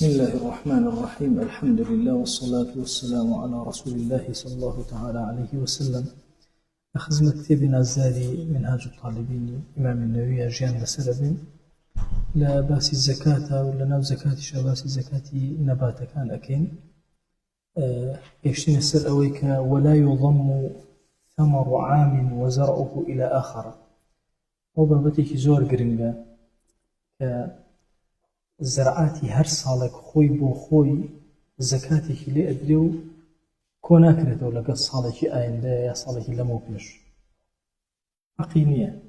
بسم الله الرحمن الرحيم. الحمد لله والصلاة والسلام على رسول الله صلى الله تعالى عليه وسلم. أخذ كتابنا الزادي منهاج الطالبين إمام النووي جيان لسرب لا باس الزكاة ولا ناو زكاة شباس الزكاة نبات كان أكين يشتين السر أويك ولا يضم ثمر عام وزرعه إلى آخر وبابتك زور قرنجا زرعاتي هر صالك خوي بو خوي زكاتك لي أدريو كونا كرتو لقد صالك آين دا يا صالك لموكلش حقينية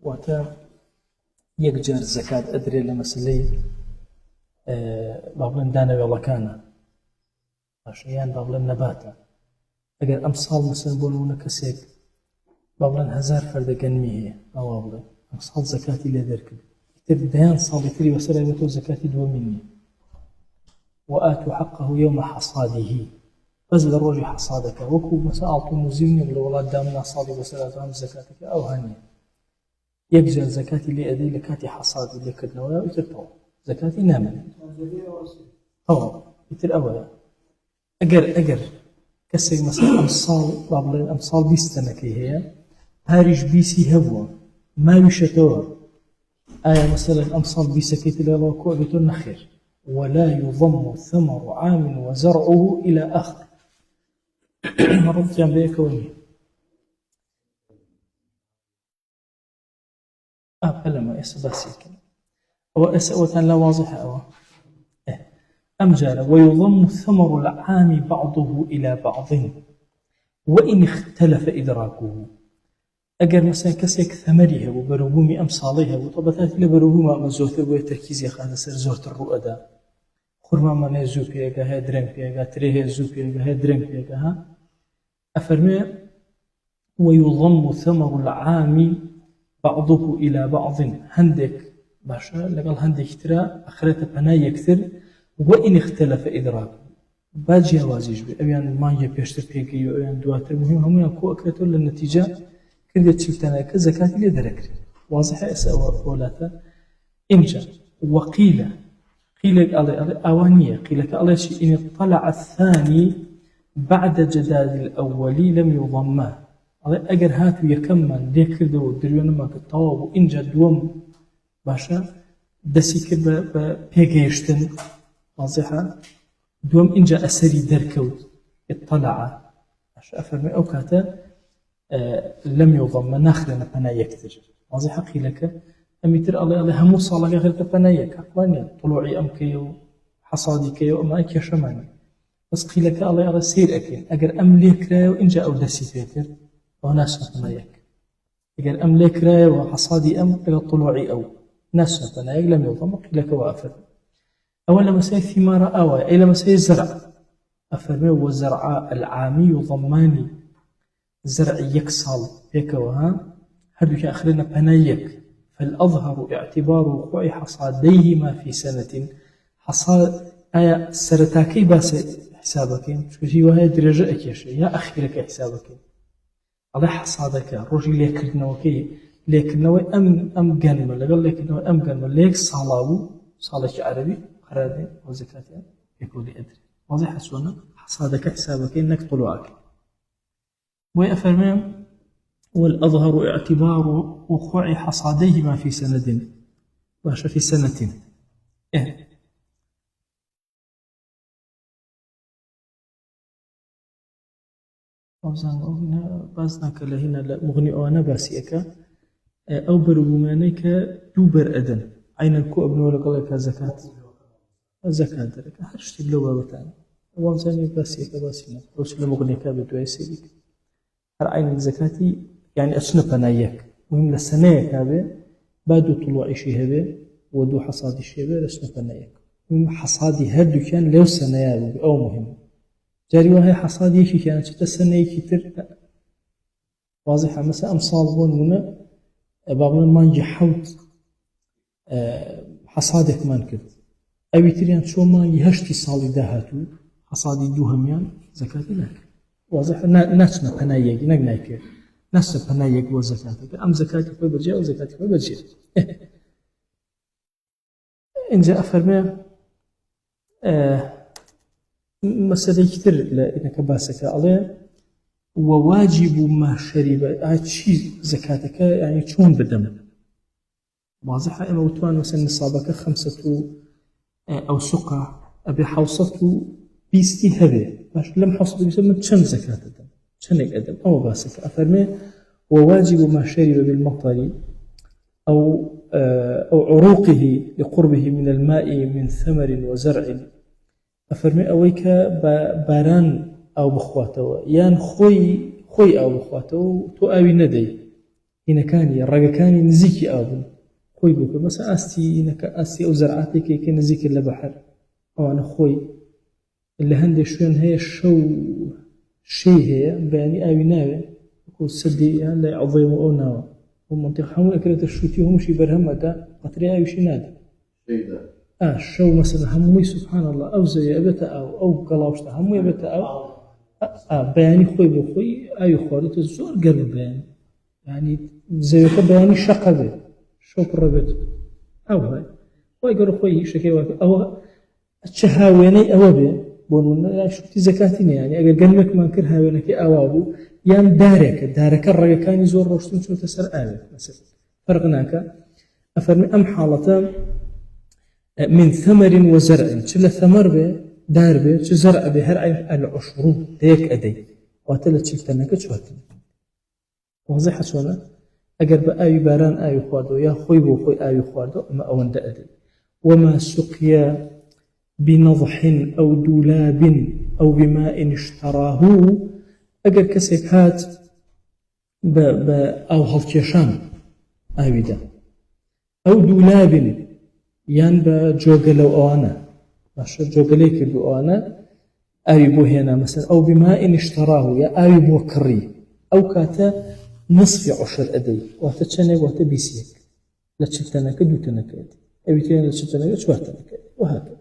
واتا يكجار الزكاة أدري لمسلي بابلن دانا والله كان عشان بابلن نباتا اگر امصال مثلا بولونا كسيك بابلن 1000 فرد قنمية أو بابلن امصال زكاتي لي دركب تبدأن صالتري وسلامته زكاة دو مني وآتوا حقه يوم حصاده بزل الرجل حصادك وكو مساء مزيني بالولاد دامنا صالي وسلامته زكاتك أو هني يجزى الزكاة اللي أدي لكاتي حصاد اللي كدنوها وترتوى زكاة نامل طبعا يتر أولا أجر كسي مثلا أمصال بابلين أمصال بيستنكي هي هارج بيسي هبوا ما يشتوى آية مثلا أمصال بيسكيت الله كوبة نخير ولا يضم ثمر عام وزرعه إلى آخر مرضت جنب بيك وني فلما يسباسيك أو أسأوة لا واضحة أو أمجال ويضم ثمر العام بعضه إلى بعض وإن اختلف إدراكه أجر مثلا كسيك ثمرها وبرهومي أمصالها وطبعات لبرهوما مزوث وتركيز يخاذ سر زورت الرؤدا خرما من زوبيا جها درنك بيا تريه زوبيا جها درنك بيا جها أفرمي ويضم ثمر العام بعضه إلى بعض هندك باشا لقال هندك ترى أخرت بناي كثر وإن اختلف إدراك باجي وازيج بي أبيان ما يبيشتر بيجي أبيان دواتر مهم هم يكون أكرتوا للنتيجة كردت شفتنا كزكاة اللي دركت واضحة أسأل ولاتا إمجا وقيل أوانية قيل كالله شيء إن اطلع الثاني بعد جداد الأولي لم يضمه أجر هاتو يكمل ليه كردو دريون ما كالطواب وإنجا دوم باشا دسي كرب بيجيشتن واضحة دوم إنجا أسري دركوت اطلع باشا أفرمي أوكاتا لم يضم ناخلنا بنايك تجر واضح حقي لك أميتر الله همو صالك غير بنايك أقوانيا طلوعي أمكي وحصادي كي وما أكي شماني بس قيلك الله سير أكين أجر أمليك راي وإن جاء أودسي فيتر وناس بنايك أجر أمليك راي وحصادي أم إلى طلوعي أو ناس بنايك لم يضم قيلك وأفر أولا مساي ثمار أوى إلى مساي زرع أفرمي وزرع العامي ضماني زرع يكسال يكوها هدوك آخرنا بنايك فالأظهر اعتبار وقوع حصاديهما في سنة حصاد آية سرتاكي باس حسابك شكشي وهي درجة أكيش يا أخي لك حسابك على حصادك رجل لكنه أم جنم لقال لكنه أم جنم ليك صلاو صالك عربي قرادي وزكاتين يقول لي أدري واضح سونا حصادك حسابك إنك طلوعك ويأفرمي والأظهر اعتبار وقوع حصاديهما في سند باش في سنة بازنا كلهنا مغني أنا باسيك أو برغمانيك دوبر أدن عين الكو ابن ولا لك زكاة درك هرشت بلوا بتاعنا وانزاني باسيك باسينا رسول مغنيك بدويسيك هر عين الزكاة يعني أسنى بنايك مهم لسنة كابه بعد طلوع شيء هبه ودو حصاد شيء هبه لسنى بنايك مهم حصادي هدو كان لو سنة يابه أو مهم جاري وهي حصادي شيء كان ستسنة كتير واضحة مثلا أمصال هنا بابنا ما يحوت حصادك ما نكرت أبي تريان شو ما يهشتي صالي دهاتو حصادي دوهميان زكاة لك واضح ناسنا بنايك نجنايك ناس بنايك وزكاتك أم زكاتك وبرجع وزكاتك وبرجع إن جاء فرمي مسألة كتير لأنك باسك عليه وواجب ما شرب شيء زكاتك يعني شون بدم واضحة إما وتوان مثلا نصابك 5 أو سقة أبي حوصته بيستي هبه باش لم حوصته بيسمى تشن زكاة الدم تشنك أدم أو باسك أفرمي وواجب ما شرب بالمطر أو عروقه لقربه من الماء من ثمر وزرع أفرمي أويك باران أو بخواته يان خوي أو بخواته تو أوي ندي هنا كان الرجا كان نزيكي أبو خوي بك بس أستي إنك أستي أو زرعاتي كي نزيكي لبحر أو أنا خوي اللي هندي شوين هي شيء هي بيعني أوي ناوي يكون سدي يعني عظيم أو ناوي ومنطقة هم أكلت الشوتي هم شي برهم أدا قطري أوي شي نادي شو مثلا همي سبحان الله أو زي أبتا أو قلاوشتا همي أبتا أو بياني خوي بخوي أي خوارد الزور قلب بياني يعني زي بياني شقبه شو قربت أو هاي ويقولوا خوي شكي أو تشهاويني أو بي بون شفتي زكاتيني يعني أجر قلبك ما نكر هاوينك أوابو يان دارك الرجل كان يزور روشتم شو تسر آبي مثلا فرقناك أفرمي أم حالة من ثمر وزرع شل ثمر به دار به شل زرع به هر العشر ديك أدي واتلت شلتناك شواتنا واضحة شونا أجر بآي باران آي خوادو يا خوي بو خوي آي خوادو أما أون أدي وما سقيا بنضح أو دولاب أو بماء اشتراه أجر كسيك هات أو هالكيشان آيودا أو دولاب يان بجوجل أو أنا باش جوجليك دو أنا أوي بو هنا مثلا أو بماء اشتراه يا أوي بو كري أو كاتا نصف 10 أدي واتشنك واتبيسيك لا تشفتنك دوتنك أوي تين لا تشفتنك شواتنك وهكذا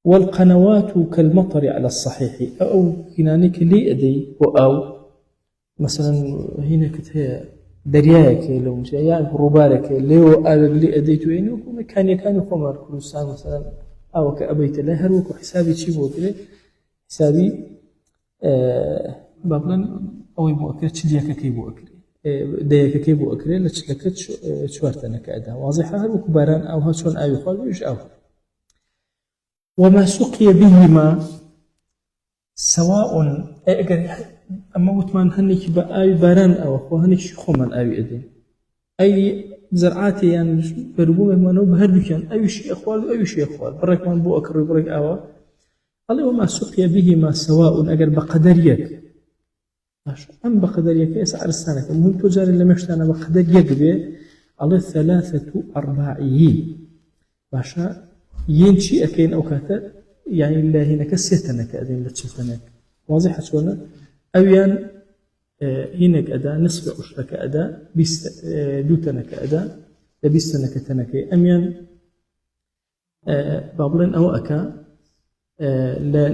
والقنوات كالمطر على الصحيح أو هنانيك لي أدي أو مثلا هنا كتهي درياك لو مش يعني روبارك ليو قال لي أديت وين وكم كان يخمر كل سنة مثلا أو كأبيت له هروك حسابي شيء بوكله حسابي بابلن أو يبغى أكل تشليك كيبو أكل ديك كيبو أكل لا تشلكت شوارتنا كأدا واضحة هروك باران أو هشون أي خال ويش أو وما سقي بهما سواء أما وتمان هنيك بأي باران أو أخو هنيك شخومن أي أدي أي زرعاتي يعني بربوه ما نو بهردو كان أي شيء أخوال برك من بو أكر برك أوا الله وما سقي بهما سواء أجر بقدريك أم بقدريك يسعر السنة مهم تجار اللي مشتنا بقدريك به الله 3 أرباعه باشا ينشي أكين أو كاتا يعني الله هنا كسيتنك أدين لتشفتنك واضحة شونا أويان هناك أدا نصف 10 كأدا دوتنا كأدا لبيستنا كتنك أميان بابلين أو أكا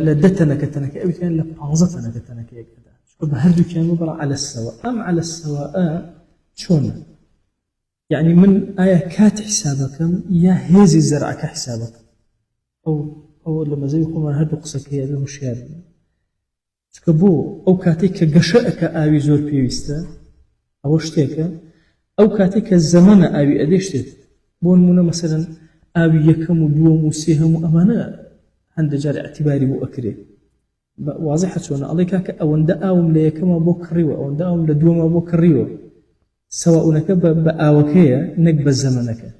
لدتنا كتنك أو كان لبعضتنا كتنك أدا شو بهردو كان مبرع على السواء أم على السواء شونا يعني من آية كات حسابكم يا هزي زرعك حسابك أو لما زي يقوم هردو قصك هي بمشيار كبو أو كاتيك قشأك آوي زور بيويستا أو اشتيك أو كاتيك الزمن آوي أديشتت بون منا مثلا آوي يكم ودوم وسيهم أمانا عند جار اعتباري بو أكري واضحة شونا الله كاك أو نداهم ليكم بو كريو أو نداهم لدوم بو كريو سواء نكب بآوكيا نكب الزمنك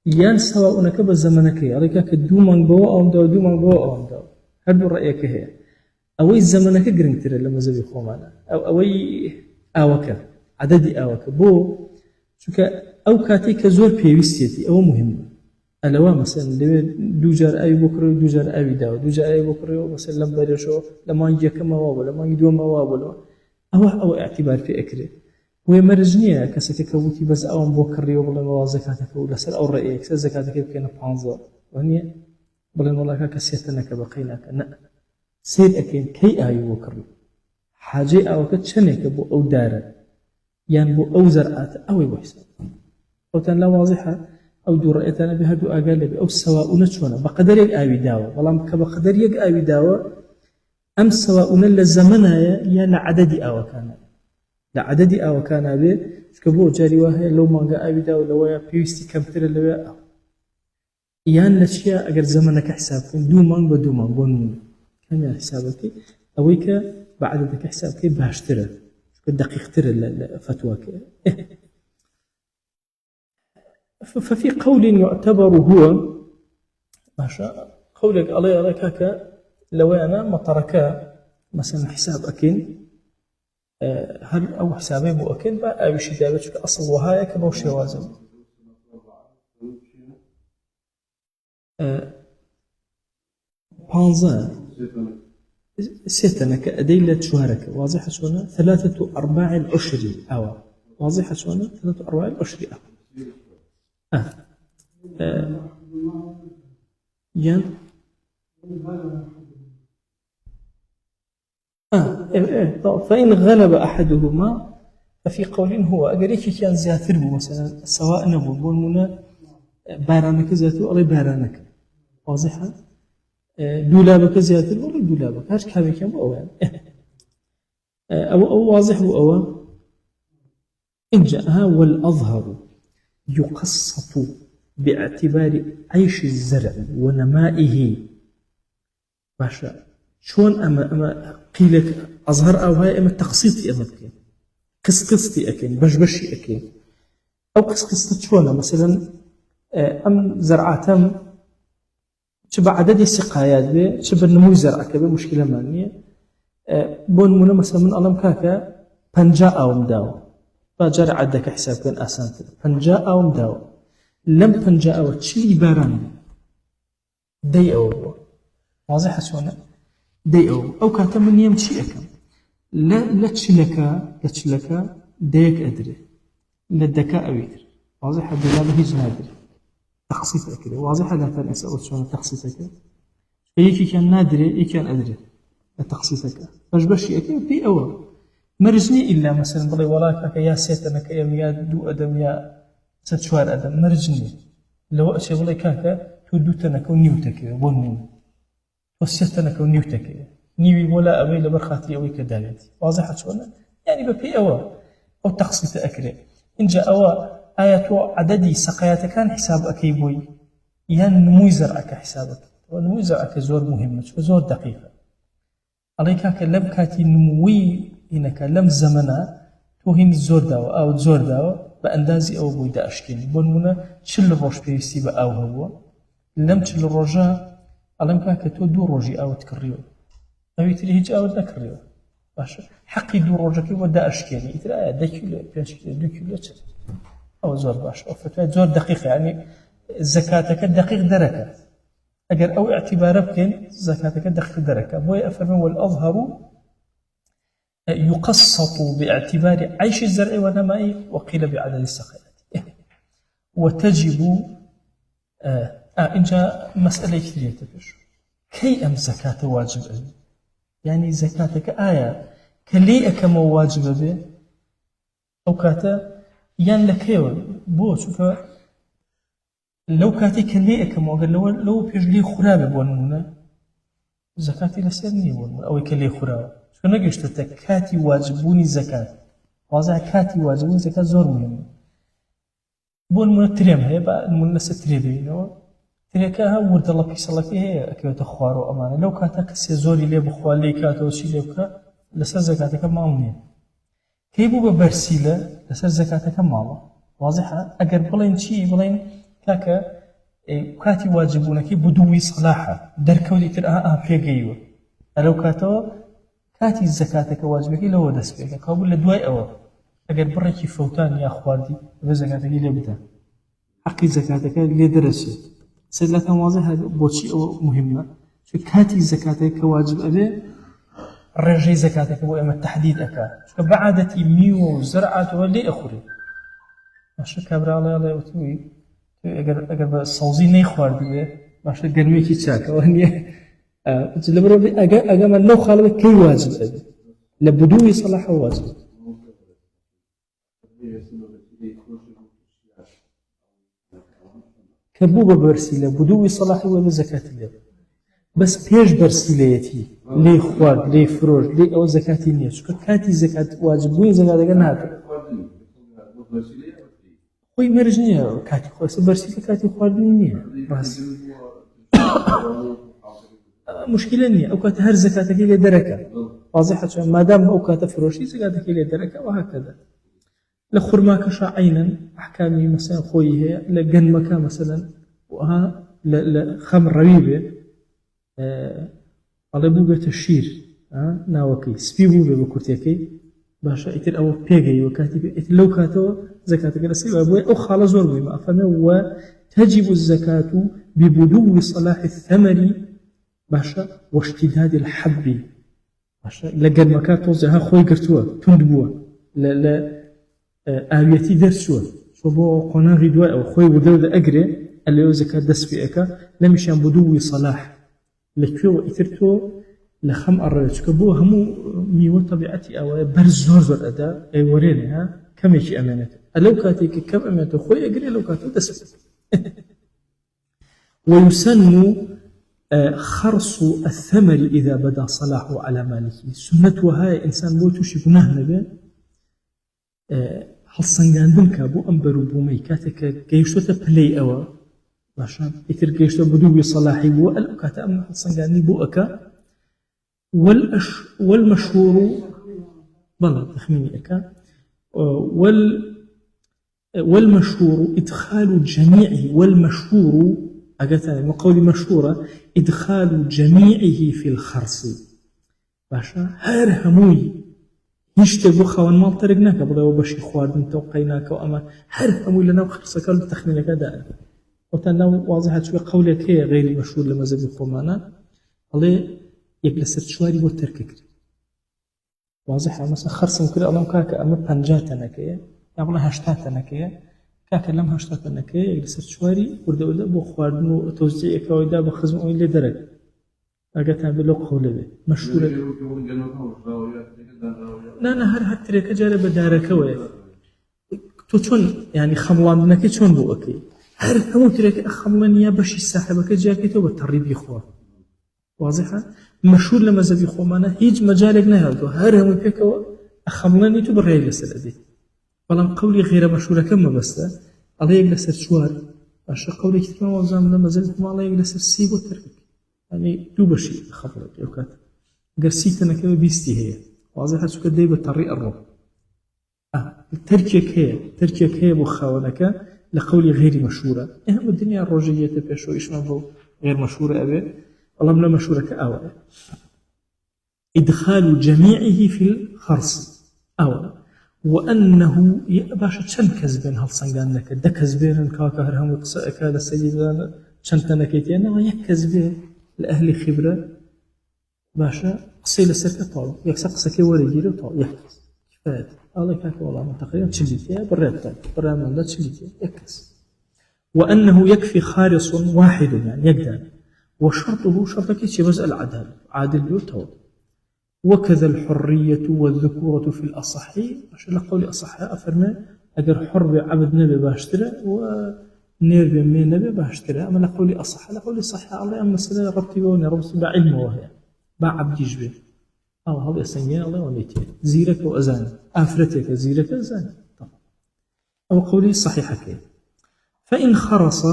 يان سواء نكب الزمنك الله كاك دوم بو أو دوم بو أو هردو رأيك هي أوي زمنك قرنتر لما زبي خومانا أوي آوكا عددي آوكا بو شوكا أو كاتيك زور بيويستيتي أو مهمة ألوا مثلا دوجار أي بكرة دوجار أي داو دوجار أي بكرة مثلا لما بريشو لما يجي كما وابو لما يدوم وابو أو اعتبار في أكره وهي مرجنية كسك كوتي بس أو بكرة ولا موازكاتك ولا سر أو رأيك سر زكاتك كنا بانزا وهني بلن والله كسيتنك بقيناك نا سيد أكين كي آي وكري حاجة أو كتشنك بو أو دارة يعني بو أو زرعات أو يبحث أو تن لا واضحة أو دو رأيتنا بها دو أقال أو سواء نشونا بقدر يك آوي داوة والله بقدر يك آوي داوة أم سواء لزمنها يا لعدد أو كان لعدد أو كان به كبو جاري وهي لو ما جاء آوي داوة لو يا بيستي كمتر لو يان الأشياء أجر زمنك حسابك دوما بدوما بون كم يا حسابك أويك بعد ذلك حسابك بهاشتره دقيق تر الفتوى ففي قول يعتبر هو ما شاء قولك الله يراك لو أنا ما ترك مثلا حساب أكين هل أو حسابي مو أكين بقى أو شيء دابتك أصل وهاي كما وش يوازن بانزا ستنا كأدلة شهرك واضحة شونا 3/4 العشر أو واضحة شونا 3/4 العشر أو ين فإن غلب أحدهما ففي قول هو أجريك كان زياتر مثلا سواء نبو بون بارانك زياتر أو بارانك واضحة دولابك زيادة ولا دولابك هاش كابي كم أو أو واضح أو إن جاءها والأظهر يقسط باعتبار عيش الزرع ونمائه باشا شون أما قيلك أظهر أو هاي أما تقسيطي أما بكين قسطي أكين بشبشي أكين أو قسطت شون مثلا أم زرعاتم شبه عدد السقايات به شبه النمو زرعك به مشكلة مانية بون منا مثلا من ألم كاكا بنجاء أو مداو فجر عدك حساب كان أسانتر بنجاء أو مداو لم بنجاء أو تشلي باران دي أو واضح شونا دي أو كاتا من يمشي أكم لا تشلك ديك أدري للدكاء أويدر واضح الدولاب هيج نادر تخصيص أكله واضح لا فنسأل شلون تخصيصك هيك كان نادري كان أدري تخصيصك فجبشي أكله في أول مرجني إلا مثلا بلي وراك يا سيتنك يا دو أدم يا ستشوار أدم مرجني لو أشي بلي كاكا تودوتنك ونيوتك بونين وسيتنك ونيوتك نيوي ولا أبي لبرخاتي أوي كدالت واضح شلون يعني بفي أول أو تخصيص أكله إن جاء أول آيات عددي سقياتك كان حساب أكيبوي ين نمو زرعك حسابك ونمو زرعك زور مهمة زور دقيقة عليك لم كاتي نموي إنك لم زمنا توهين زور داو أو زور داو بأندازي أو بوي دا أشكين بون منا شل الروش بيستي بأو هو لم تشل الرجاء علم كاك تو دو روجي أو تكريو أو يتريهج أو تكريو باش حقي دو روجك ودا أشكين يترى دا كيلو بيش كيلو دو كيلو أو زور باش أو فتوى زور دقيقة يعني زكاتك دقيق دركة أجر أو اعتبارك زكاتك دقيق دركة بوي أفهم والأظهر يقسط باعتبار عيش الزرع ونمائه وقيل بعدد السقيات وتجب إن جاء مسألة كثيرة تبش كي أم زكاة واجب يعني زكاتك آية كلي أكم واجب به أو كاتا يان لكيو بو شوف لو كاتي كلي أكم وقال لو بيجلي خراب بونمنا زكاتي لسيرني بون أو كلي خراب شو نقشت كاتي واجبوني زكاة واضح كاتي واجبوني زكاة زور مهم بون من تريم هي بقى من الناس تريبينه تريكاها ورد الله بيصلك هي أكيد تخوارو أمانة لو كاتك سيزوري لي بخوار لي كاتو شي ليبكا لسر زكاتك مامنين كيبو ببرسيلة لسر زكاتك ماما واضحة أجر بلين شيء بلين كاكا كاتي واجبونك بدوي صلاحة دركولي ترى فيجيو لو كاتو كاتي زكاتك واجبك لو دس بك قبل الدواء أو أجر بركي فوتان يا أخواتي بزكاتك اللي بتا حقي زكاتك اللي درسه سيدنا واضح بوشي أو مهمة شو كاتي زكاتك واجب أبي رجع زكاتك هو إما التحديد أكا شو بعدتي ميو زرعة واللي أخري ماشي كبر الله وتوي أجر صوزي نيخوار دي ماشي قرمي كي تشاك وهني لبرو أجا من لو خالد كي واجب أبي لبدوي صلاح واجب كبو ببرسيلة بدوي صلاحي ولا زكاة له بس بيش برسيليتي لي خوارد لي فروج لي أو زكاة نية شو كاتي زكاة واجب وين زكاة جنات خوي مرجنية كاتي خوي برسيلة كاتي خوارد نية راس مشكلة نية أو كات هر زكاة كيلة دركة واضحة ما دام أو كات فروشي زكاة كيلة دركة وهكذا لخرماك شاعينا أحكامي مثلا خوي هي لجنمك مثلا وها لخمر ربيبة على بوجة الشير ناوكي سبي بوجة بكرتيكي باشا إتر أو بيجي وكاتب إتر لو كاتو زكاة كرسي وأبوي أو خالص وربي ما أفهم وتجب الزكاة ببدو صلاح الثمر باشا واشتداد الحب باشا لجنمك توزعها خوي قرتوه تندبوه لا آويتي درسوه شبو قناة غدواء أو خوي ودود أجري اللي هو زكاة دس فيك لم يشان بدو صلاح لكيو إثرتو لخم الرجل كبو همو ميو طبيعتي أو برز زور أداء أي ورينها كم يجي أمانته لو كاتيك كم أمانته خوي أجري لو كاتو دس ويسن خرص الثمر إذا بدا صلاحه على ماله سنتها هاي إنسان بو توشي بناه نبي هەڵسەنگاندن کا بۆ ئەم بەرووبوومەی کاتێککە گەیشتۆتە پلەی ئەوە باشە ئیتر گەیشتە بەدووی سەلاحی بووە ئەو کاتە ئەم هەڵسەنگاندنی بۆ ئەکا والمشهور بەڵێ تەخمینی ئەکا والمشهور إدخال جميعه والمشهور أجتاني وقولي مشهورة إدخال جميعه في الخرص باشا هر هموي يشتبو خوان مال طريقناك بضيو بشي خواردن توقيناك وأما هر هموي لنا وخرصك التخمينك دائما وتنو واضحة شوي قولك هي غير مشهور لما زبي خومانا الله يجلس شواري والتركك واضحة مثلا خرصم كده أمام كاكا أما بنجاتنا كيه يقولون هشتاتنا كيه كاكا لم هشتاتنا كيه يجلس شواري ورده بو خواردن وتوزيع كويدا بخزم أو اللي درج أجتها بلوق خولة مشهورة لا هر هتريك جارب دارك ويا تشون يعني خملان نكى شون بوكي هر هم تريك خملان يا بشي الساحبك جاكيته والتريب يخوا واضحة مشهور لما زبي خومانا هيج مجالك نهاردو هر هم يفكوا خملاني تبرئ لسلدي فلان قولي غير مشهورة كم بس الله يجلس شوار عشان قولي كتير ما وزام لما زلت ما الله يجلس السيب والترك يعني دو بشي خبرك يوكات قرسيتنا كم بيستي هي واضحة شو كده بطريقة الرب تركيك هي بخاونك لقولي غير مشهورة أهم الدنيا الروجية تبيشو إيش ما غير مشهورة أبي والله من مشهورة كأول إدخال جميعه في الخرص أول وأنه يباش تشن كذبين هالصنجان لك ده كذبين كاكهر هم يقصئك هذا السيد شن تنكيتي أنا يكذبين لأهل خبرة باشا قصيلة سرقة طال يكسق وريجيله طال يحكس كفاية الله يكفي والله منطقيا تشليتيا بريت برامن لا تشليتيا يكس وأنه يكفي خارص واحد يعني يقدر وشرطه شرطك يبز العدل عادل بيوتو وكذا الحرية والذكورة في الأصحي عشان قولي أصحي أفرمي أجر حر عبد نبي باشترى ونير بمين نبي باشترى أما لقولي أصحي لقولي صحي الله أما سلا ربتي بوني ربتي بعلمه وهي بعبد يجبه الله هذا سنين الله ونيتي زيرك وأزان آفرتك زيرك أزان طبعا أو قولي صحيحك فإن خرص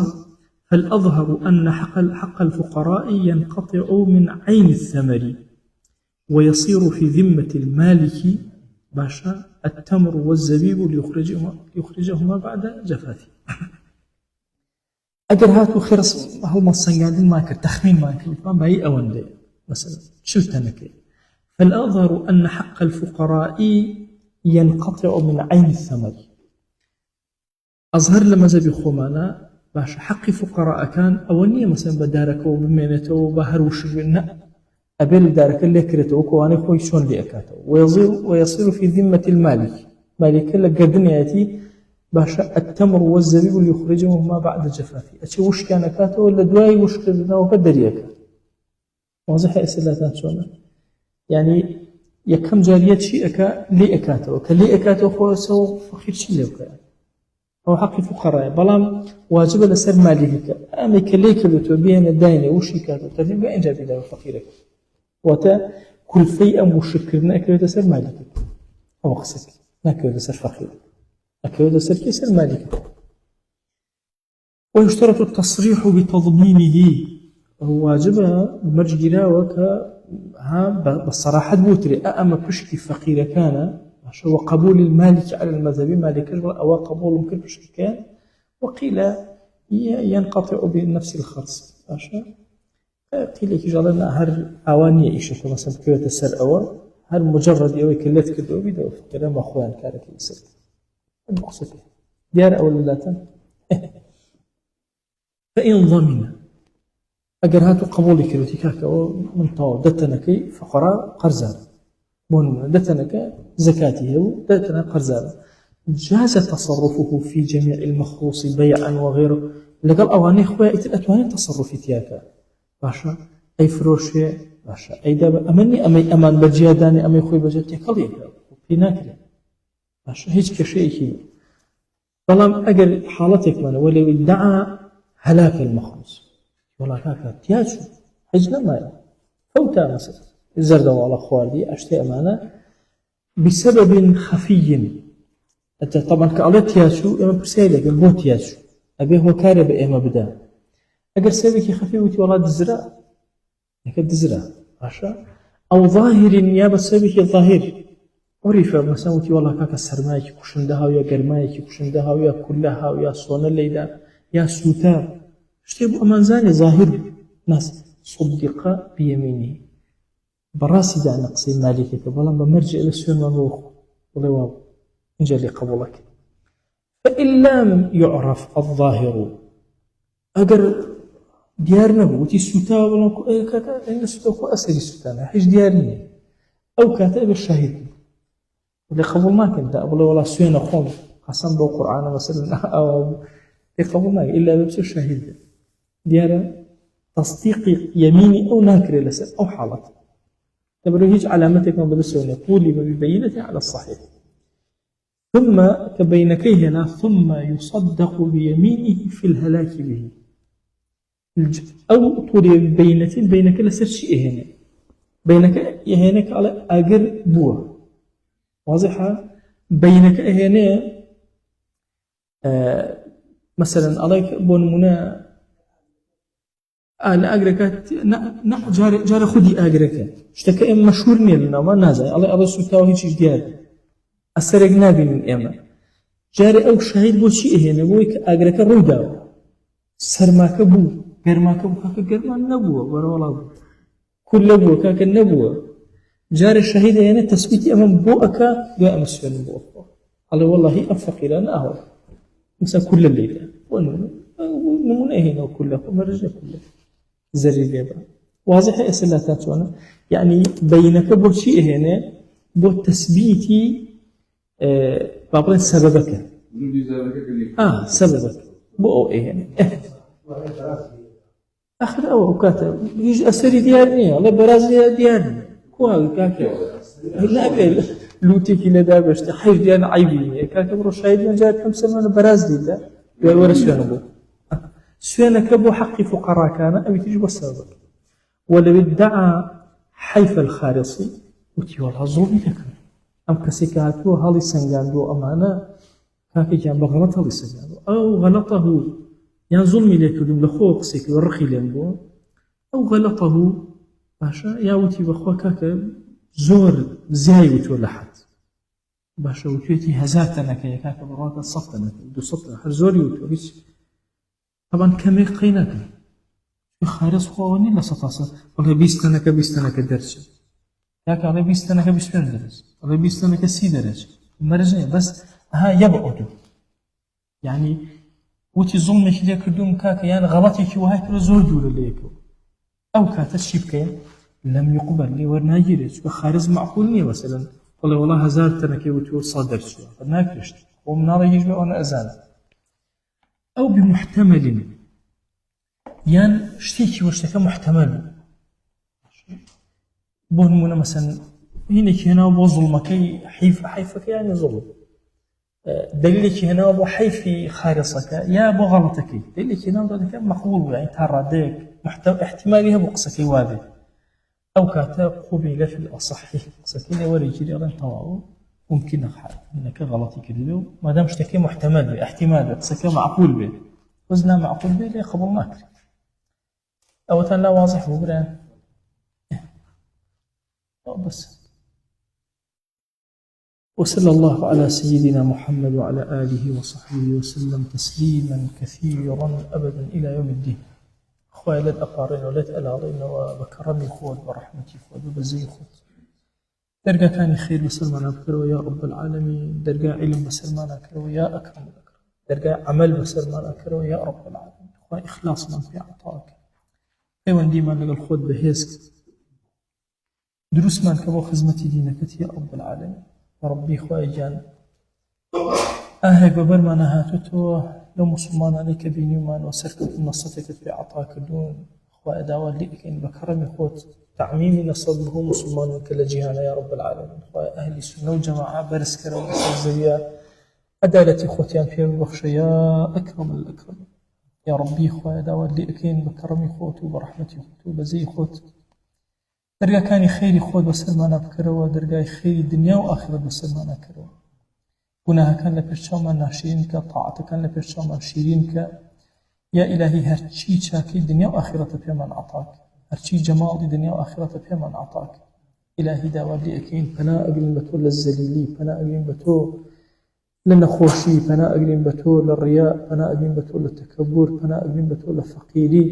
فالأظهر أن حق الفقراء ينقطع من عين الثمر ويصير في ذمة المالك باشا التمر والزبيب ليخرجهما بعد جفافه أجر هاتو خرص هل مصيادين ماكر تخمين ماكر باي أوان لي مثلا شلتنك فالأظهر أن حق الفقراء ينقطع من عين الثمر أظهر لما زبي خومانا باش حق فقراء كان أولية مثلا بدارك وبمينته وبهر وشبنا أبل دارك اللي كرته وكواني خوي شون لي أكاته ويصير في ذمة المالك مالك لك قدنياتي باشا التمر والزبيب اللي يخرجهما بعد جفافه أشي وش كان أكاته ولا دواي وش كذا وقدر يكا واضح إسلاتات شونا يعني يكم جاريات شيء أكا لي أكاته وكلي أكاته خوي سو فخير شيء لوكا أو حق فقراء بلام واجب لسر مالك أما كليك بتوبين الدين وشيكات وترتيب إن جاب إلى فقيرك وتا كل فيء مشكرنا أكيد سر مالك أو قصك نكيد سر فقير أكيد سر كسر مالك. ويشترط التصريح بتضمينه هو واجبها مرجلا وك ها بالصراحة بوتري أما بشكي فقير كان هو قبول المالك على المذهب مالك أو قبول ممكن بشكي كان وقيل ينقطع بنفس الخرص قيل كي جعلنا هر أواني إيش مثلا كيف تسر أول هر مجرد يوي كلت كدو بيدو كلام أخوان كارك يسر المقصود ديار أول لا فإن ضمن أجر هاتو قبول كريتيكاك من طاو دتنكي فقراء قرزان بون دتنك زكاته دتنا قرزان جاز تصرفه في جميع المخروص بيعا وغيره لقال أواني خويا إتلأتواني تصرفي تياكا باشا أي فروشي باشا أي دابا أمني أمي أمان بجياداني أمي خوي بجيادتي كليكا بيناكري باشا هيج كشيء بلام أجر حالتك من ولو ادعى هلاك المخروص والله كاكا تياجو حجنا ما فوتا مثلا الزرد على خواردي أشتي أمانة بسبب خفي أنت طبعا كأولاد تياجو إما برسالة بو تياجو أبي هو كارب إما بدا أجر سببك خفي وتي والله دزرا يكاد دزرا عشا أو ظاهر يا بسببك ظاهر عرف مثلا وتي والله كاكا سرمايك كشندها ويا قرمايك كشندها ويا كلها ويا صون الليلة يا سوتار اشتبوا أمان زاني ظاهر ناس صدق بيمينه براسي دع نقصي مالكك بلا بمرجع إلى السير منروخ والله واو إن جالي قبولك فإن لم يعرف الظاهر أجر ديارنا وتي السوتا ولا كاكا إن السوتا أسري السوتانا حيش ديارني أو كاتب الشهيد اللي قبولناك أنت أبلا ولا سوينا خون قسم بالقرآن مثلا أو قبولناك إلا بس الشهيد ديارة تصديق يميني أو ناكر لسر أو حالة تبرو هيج علامتك ما بدسوني قولي ببينة على الصحيح ثم كبينكيه هنا ثم يصدق بيمينه في الهلاك به أو طولي ببينة بينك لسر شيء هنا بينك يهينك على أجر بوه واضحة بينك هنا مثلا عليك بون منا أجرك جار خدي أجرك اشتكى إما مشهور نيلنا ما نازل الله سبحانه هيك ديار السرق نابي من إما جار أو شهيد بو شيء هنا بويك أجرك رودا سرماك بو غرماك بو كاك غرمان نبوة ولا كل بو كاك نبوة جار الشهيد هنا تثبيت أمام بو أكا جاء مسفن بو الله والله أفق إلى أهو مثلا كل الليلة ونمون هنا وكله مرجع كله زري بيبا واضح أسئلة وانا يعني بينك بو شيء هنا بو تثبيتي بابا سببك سببك بو هنا آخر أو كاتب يجي أسري ديارني الله برازي ديارني كوا كاكا لا بيل لوتي كي لدا بشت حيف ديان عيبي كاكا برو شاهد جاء كم سنة براز دي ده ورا شنو سوينك بو حق فقراء كان أبي تجيب السبب ولو ادعى حيف الخارصي وتي والله ظلمي لك أم كسيكاتو هالي سنجاندو أمانة كاكي كان بغلط هالي سنجاندو أو غلطه يعني ظلمي لك لخوق سيك ورخي لنبو أو غلطه باشا يا وتي بخوا كاكا زور زاي ولا حد باشا وتيتي هزاتنا كي كاكا براك صفتنا دو صفتنا حزوري وتوريش طبعا كم قينك خارج خواني لا سطاسة والله بيستنك درس كاكا على بيستنك درس على بيستنك سي درس مرجع بس ها يبعدوا يعني وتي ظلمك ليك دوم كاكا يعني غلطك وهيك زور دور ليك أو كانت الشبكة لم يقبل لي ورناجيرش وخارج معقولني مثلا والله هزارتنا كي وتقول صادر شو فناكرشت ومن هذا يجي أنا أزال أو بمحتمل يعني شتيكي واشتكى محتمل بون مثلا هنا وظلمك حيفك يعني ظلم دليلك هنا أبو حيفي خارصك يا أبو غلطك دليلك هنا ذلك مقبول يعني تردك محتوى احتمالها بقصك واضح أو كاتب قبل في الأصح قصك ورجلي أظن طواه ممكن إنك غلطي كذبه ما دام اشتكي محتمل به احتمال قصك معقول به وزنا معقول به ليه قبلناك أو لا واضح ببران بس. وصلى الله على سيدنا محمد وعلى آله وصحبه وسلم تسليما كثيرا أبدا إلى يوم الدين. أخوة لد أقارن ولد ألاضين وبكرمي خود برحمتي خود وبزي خود درجة كان خير بسلمان أبكر يا رب العالمين درجة علم بسلمان أكر يا أكرم الأكرم درجة عمل بسلمان أكر يا رب العالمين أخوة إخلاص من في عطاك أيوان ديما لقى الخود بهيسك دروس من كبو خدمتي دينك يا رب العالمين يا ربي خواهي جان أهلك ببرمانا هاتوتو لو مسلمان عليك بنيومان وسركت نصتك في عطاك دون خواهي داوال لئكين بكرمي خوت تعميمي نصده مسلمان كلا جهانا يا رب العالمين خواهي أهلي سنة وجماعة برسكرة ومسلزية عدالتي خوتيان في بخش يا أكرم الأكرم يا ربي خواهي داوال لئكين بكرمي خوت وبرحمتي خوت وبزي خوت درجة كان خيري خود بسلمانا بكروا درجة خيري الدنيا وآخرة بسلمانا كروا قناها كان لبرشاما ناشرين كطاعة كان لبرشاما شيرين ك يا إلهي هرشي شاكي الدنيا وآخرة بيمان عطاك هرشي جمال الدنيا وآخرة بيمان عطاك إلهي داوالي أكين فنا أقلن بتو للزليلي فنا أقلن بتو للنخوشي فنا أقلن بتو للرياء فنا أقلن بتو للتكبر فنا أقلن بتو للفقيري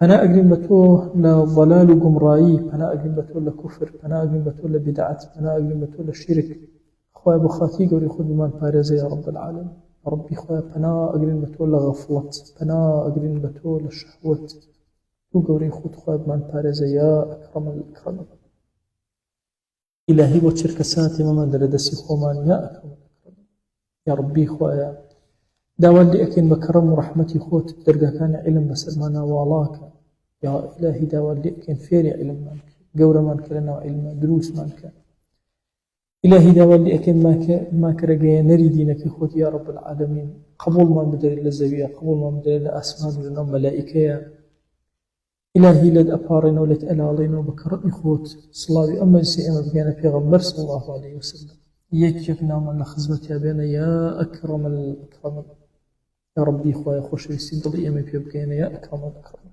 فنا أقلن بتو لضلال وقمرائي فنا أقلن بتو لكفر فنا أقلن بتو لبدعة فنا أقلن بتو للشرك خواه بخاتي قولي خود بمان بارزة يا رب العالم ربي خواه فنا أقلن بتو لغفلة فنا أقلن بتو لشهوة تو قولي خود خواه بمان بارزة يا أكرم الأكرم إلهي وشركة ساتي ممان دردسي خومان يا أكرم الأكرم يا ربي خواه داوال لي أكين بكرم ورحمتي خوت درجة كان علم بسلمانا والاك يا إلهي داوال لي أكين فيري علم مانك قورة مانك لنا علم دروس مانك إلهي داوال لي أكين ماك رقيا نري دينك خوت يا رب العالمين قبول ما بدل الزوية قبول ما بدل أسمان لنا ملائكة إلهي لد أبارنا ولد ألالينا وبكرم خوت صلاة أما سيئنا بقينا في غمبر صلى الله عليه وسلم يكفنا من خزمتي بينا يا أكرم الأكرم يا ربي خويا خوش يستدل يمي في بقينا يا أكرم الأكرم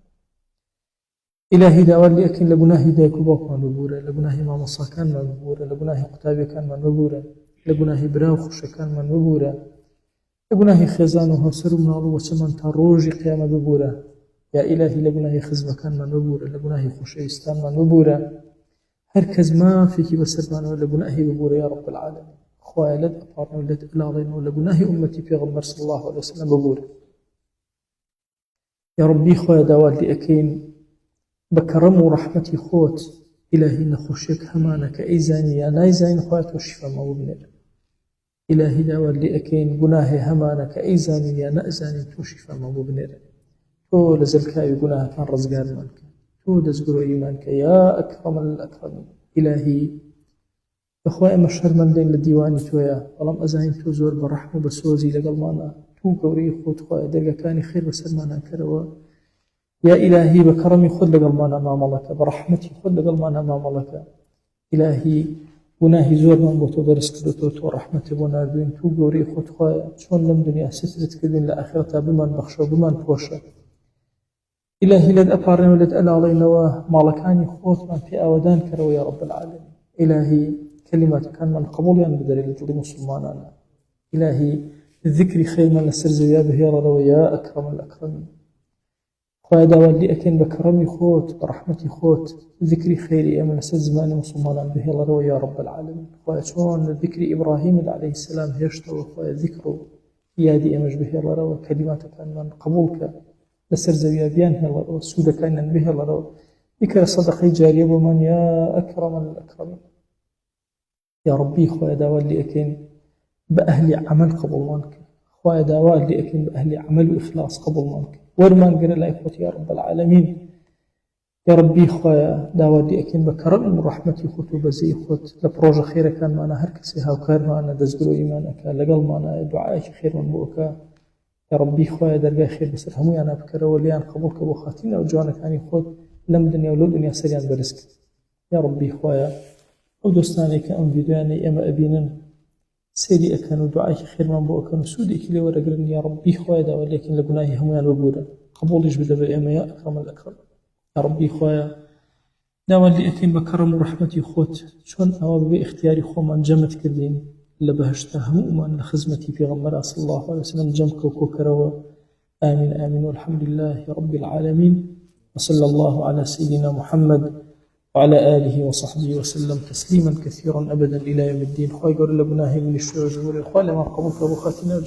إلهي داوال لي أكين لقناهي دايكو باك من مبورة لقناهي ما مصا كان من مبورة لقناهي قتابي كان من مبورة لقناهي براو خوش كان من مبورة لقناهي خزان وهرسر من الله وسمن تروجي قيامة مبورة يا إلهي لقناهي خزمة كان من مبورة لقناهي خوش يستان من مبورة هركز ما فيك بسرمان ولا قناهي مبورة يا رب العالمين خويا لد أبارنا ولد إلالين ولا قناهي أمتي في غمر صلى الله عليه وسلم مبورة يا ربي خويا داوال لي أكين بكرم ورحمتي خوت إلهي نخشيك همانك أي زانية لا يزاني خوات وشفا ما وبنر إلهي داوال لي أكين قناهي همانك أي زانية نأزاني توشفا ما وبنر تو لزلكاي قناه كان رزقان مانك تو دزقروا إيمانك يا أكرم الأكرمين إلهي أخوائي مشهر من دين للديواني تويا ولم أزاين تو زور برحمة بسوزي لقلمانا تو قوري خود خوائي درقا كاني خير بسلمانا كروا يا إلهي بكرمي خذ لقلمانا ما ملك برحمتي خذ لقلمانا ما ملك إلهي وناهي زور من بوتو درس كدوتو تو رحمتي بناردوين تو قوري خود خوائي شون لم دنيا سترت كدين لآخرتها بمن بخشو بمن بوشو إلهي لد أبارنا ولد ألالينا ومالكاني خوت من في أودان كروا يا رب العالمين إلهي كلمات كان من قبول بدليل مسلمانا إلهي الذكر خير من السرزيا به يا أكرم الأكرمين خويا داوال لي أكين بكرمي خوت برحمتي خوت ذكري خيري من السرزمان مسلمانا به يا رب العالمين خويا شون ذكر إبراهيم عليه السلام هيشتو خويا ذكره يادي أمج به كلمات كان من قبولك لسرزيا بيان هلا والسودة كان به ذكر صدقي جارية ومن يا أكرم الأكرمين يا ربي خويا داوال لي أكين بأهل عمل قبول منك خويا داوال لي أكين بأهل عمل وإخلاص قبول منك ورمان قرأ لا إخوتي يا رب العالمين يا ربي خويا داودي أكين بكرم ورحمتي خوت وبزي خوت لبروجة خير كان معنا هركسي هاوكار معنا دزقلو إيمانك لقل معنا دعائك خير من بوكا يا ربي خويا درجة خير بس همو أنا بكرة وليان قبولك أبو خاتين أو جوانك يعني خوت لم دنيا ولو دنيا سريان برزق يا ربي خويا أو دوستاني كأم فيديواني أما أبينن سيدي أكانوا دعائك خير من بوكا سودي كلي ورقلن يا ربي خويا دا ولكن لقناهي همو وبورا قبولش بدبا أما يا أكرم الأكرم يا ربي خويا داوان لي أكين بكرم ورحمتي خوت شون أواب باختياري خو من جمت كردين لبهشته هموما لخزمتي في غمرة صلى الله عليه وسلم جمك وكوكروا آمين آمين والحمد لله رب العالمين وصلى الله على سيدنا محمد وعلى آله وصحبه وسلم تسليما كثيرا أبدا إلى يوم الدين خوي قول لبناهي من الشوج والإخوة لما قبولك أبو خاتنا